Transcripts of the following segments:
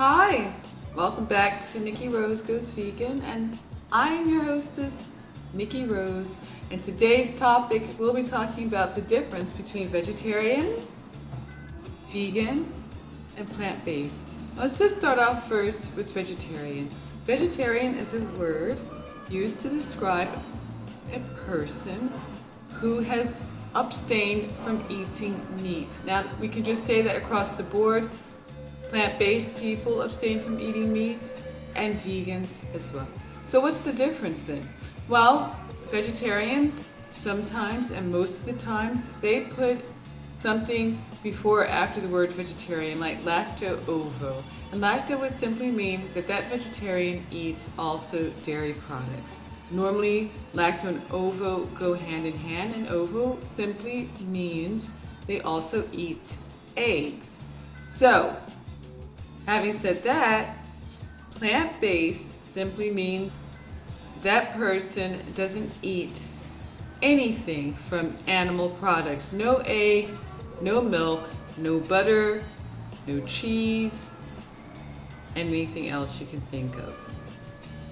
Hi, welcome back to Nikki Rose Goes Vegan, and I am your hostess, Nikki Rose. And today's topic, we'll be talking about the difference between vegetarian, vegan, and plant-based. Let's just start off first with vegetarian. Vegetarian is a word used to describe a person who has abstained from eating meat. Now, we can just say that across the board. Plant-based people abstain from eating meat, and vegans as well. So what's the difference then? Well, vegetarians sometimes, and most of the times, they put something before or after the word vegetarian, like lacto-ovo. And lacto would simply mean that that vegetarian eats also dairy products. Normally, lacto and ovo go hand in hand, and ovo simply means they also eat eggs. So, having said that, plant-based simply means that person doesn't eat anything from animal products. No eggs, no milk, no butter, no cheese, and anything else you can think of.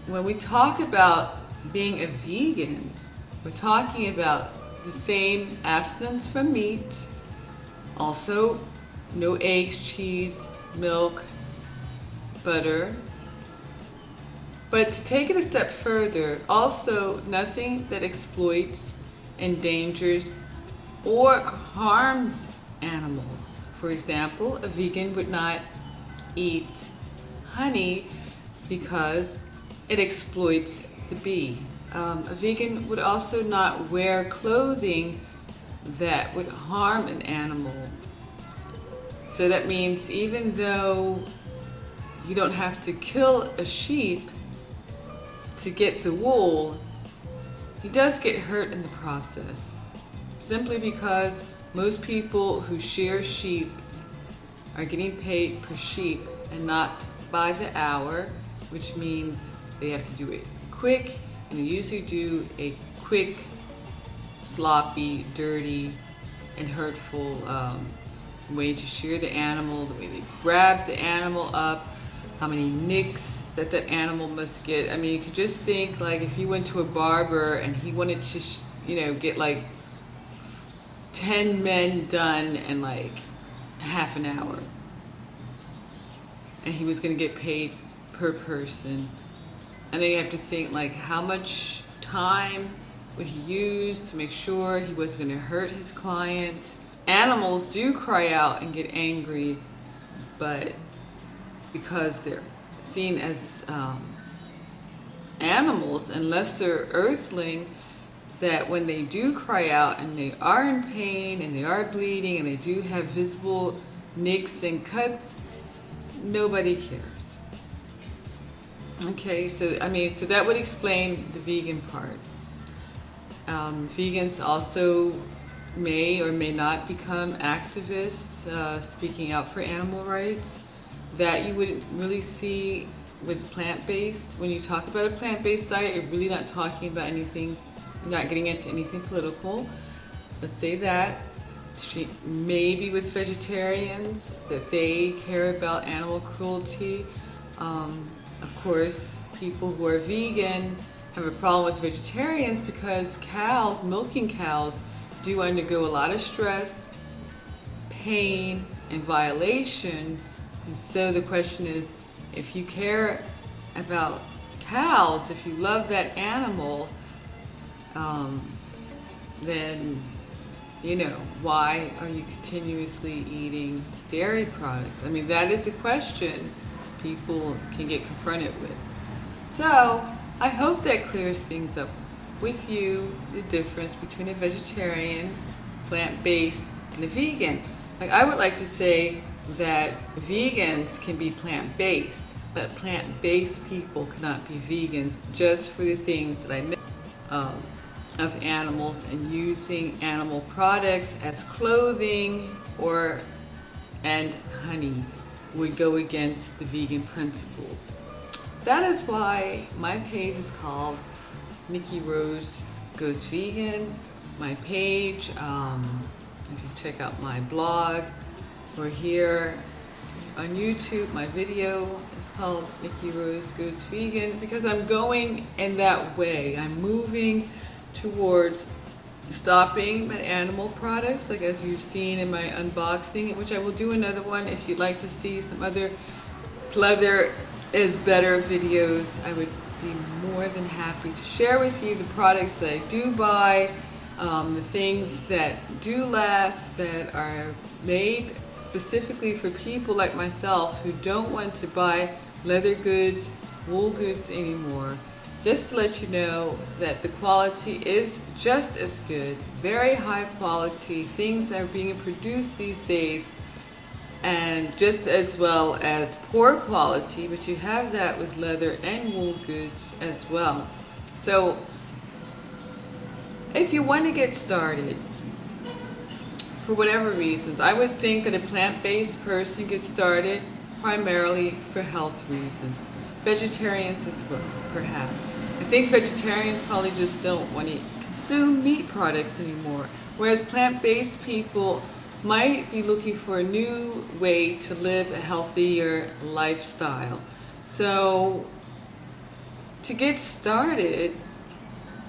When we talk about being a vegan, we're talking about the same abstinence from meat, also no eggs, cheese, milk, butter. But to take it a step further, also nothing that exploits, endangers, or harms animals. For example, a vegan would not eat honey because it exploits the bee. A vegan would also not wear clothing that would harm an animal. So that means even though you don't have to kill a sheep to get the wool, he does get hurt in the process. Simply because most people who shear sheep are getting paid per sheep and not by the hour, which means they have to do it quick, and they usually do a quick, sloppy, dirty, and hurtful way to shear the animal, the way they grab the animal up, how many nicks that animal must get. I mean, you could just think like if he went to a barber and he wanted to, get like 10 men done in like half an hour. And he was going to get paid per person. And then you have to think like how much time would he use to make sure he wasn't going to hurt his client. Animals do cry out and get angry, but because they're seen as animals and lesser earthling, that when they do cry out and they are in pain and they are bleeding and they do have visible nicks and cuts, nobody cares. Okay, so that would explain the vegan part. Vegans also may or may not become activists speaking out for animal rights that you wouldn't really see with plant-based. When you talk about a plant-based diet, you're really not talking about anything, not getting into anything political. Let's say that. Maybe with vegetarians, that they care about animal cruelty. Of course, people who are vegan have a problem with vegetarians because cows, milking cows, do undergo a lot of stress, pain, and violation. And so the question is, if you care about cows, if you love that animal, then, why are you continuously eating dairy products? I mean, that is a question people can get confronted with. So, I hope that clears things up with you, the difference between a vegetarian, plant-based, and a vegan. Like, I would like to say that vegans can be plant-based, but plant-based people cannot be vegans just for the things that I mentioned of animals and using animal products as clothing and honey would go against the vegan principles. That is why my page is called Nikki Rose Goes Vegan. My page, if you check out my blog, or here on YouTube. My video is called Nikki Rose Goes Vegan because I'm going in that way. I'm moving towards stopping my animal products, like as you've seen in my unboxing, which I will do another one if you'd like to see some other pleather is better videos. I would be more than happy to share with you the products that I do buy, the things that do last, that are made specifically for people like myself who don't want to buy leather goods, wool goods anymore. Just to let you know that the quality is just as good, very high quality. Things are being produced these days, and just as well as poor quality, but you have that with leather and wool goods as well. So if you want to get started, for whatever reasons, I would think that a plant-based person gets started primarily for health reasons. Vegetarians as well, perhaps. I think vegetarians probably just don't want to consume meat products anymore, whereas plant-based people might be looking for a new way to live a healthier lifestyle. So to get started,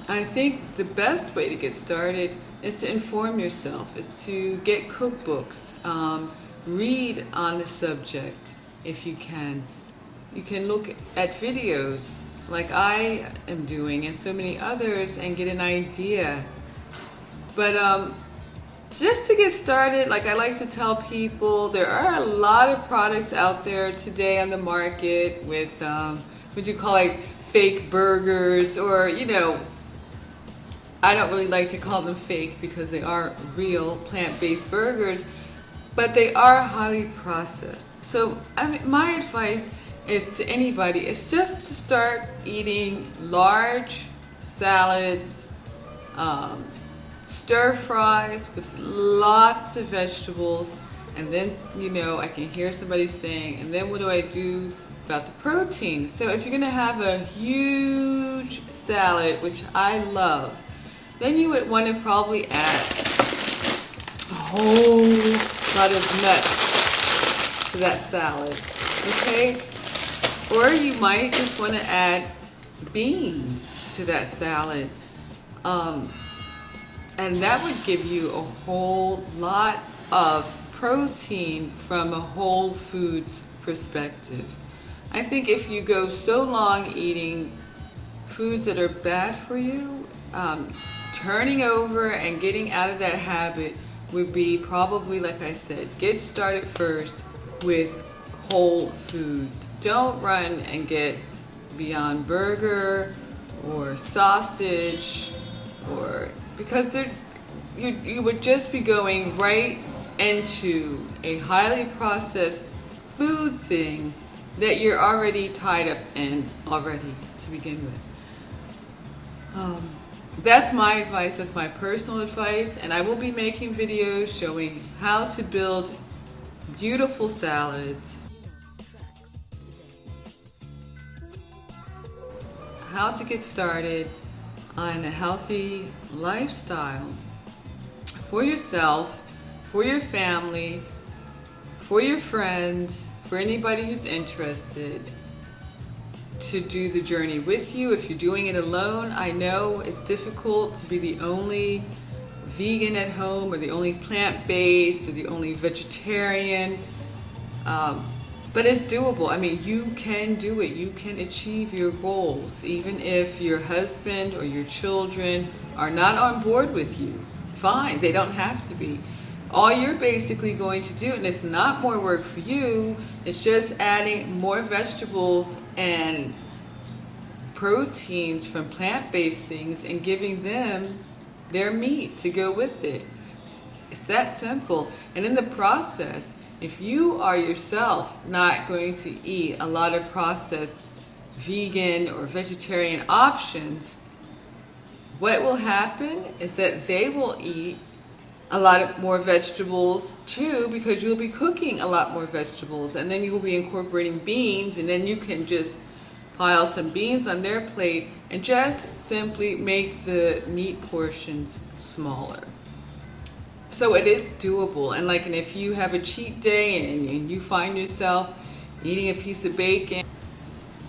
I think the best way to get started is to inform yourself, is to get cookbooks, read on the subject if you can. You can look at videos like I am doing and so many others and get an idea. But just to get started, like I like to tell people, there are a lot of products out there today on the market with what you call like fake burgers, or I don't really like to call them fake because they are real plant-based burgers, but they are highly processed. So my advice is to anybody is just to start eating large salads, stir fries with lots of vegetables, and then I can hear somebody saying, and then what do I do about the protein? So if you're going to have a huge salad, which I love, then you would want to probably add a whole lot of nuts to that salad, okay? Or you might just want to add beans to that salad. And that would give you a whole lot of protein from a whole foods perspective. I think if you go so long eating foods that are bad for you, turning over and getting out of that habit would be probably, like I said, get started first with whole foods. Don't run and get Beyond Burger or sausage, or because you would just be going right into a highly processed food thing that you're already tied up in already to begin with. That's my advice, that's my personal advice, and I will be making videos showing how to build beautiful salads, how to get started on a healthy lifestyle for yourself, for your family, for your friends, for anybody who's interested to do the journey with you. If you're doing it alone, I know it's difficult to be the only vegan at home, or the only plant-based, or the only vegetarian, but it's doable. I mean, you can do it. You can achieve your goals, even if your husband or your children are not on board with you. Fine, they don't have to be. All you're basically going to do, and it's not more work for you, it's just adding more vegetables and proteins from plant-based things and giving them their meat to go with it. It's that simple. And in the process, if you are yourself not going to eat a lot of processed vegan or vegetarian options, what will happen is that they will eat a lot of more vegetables too, because you'll be cooking a lot more vegetables, and then you will be incorporating beans, and then you can just pile some beans on their plate and just simply make the meat portions smaller. So it is doable. And like, and if you have a cheat day and you find yourself eating a piece of bacon,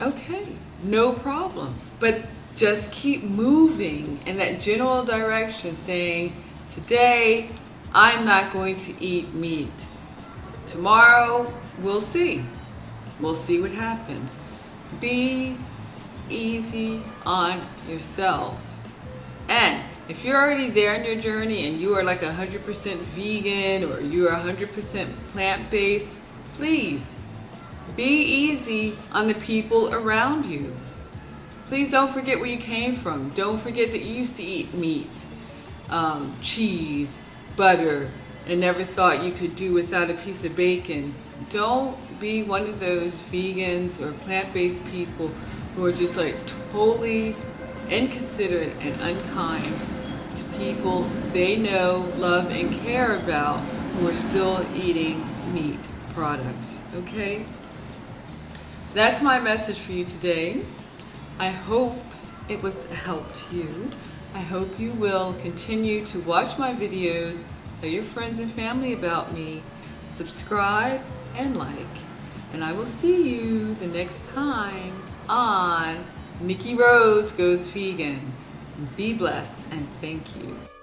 okay, no problem. But just keep moving in that general direction, saying, today I'm not going to eat meat. Tomorrow we'll see. We'll see what happens. Be easy on yourself. And if you're already there in your journey and you are like 100% vegan or you are 100% plant-based, please be easy on the people around you. Please don't forget where you came from. Don't forget that you used to eat meat, cheese, butter, and never thought you could do without a piece of bacon. Don't be one of those vegans or plant-based people who are just like totally inconsiderate and unkind to people they know, love, and care about who are still eating meat products, okay? That's my message for you today. I hope it was a help to you. I hope you will continue to watch my videos, tell your friends and family about me, subscribe and like, and I will see you the next time on Nikki Rose Goes Vegan. Be blessed and thank you.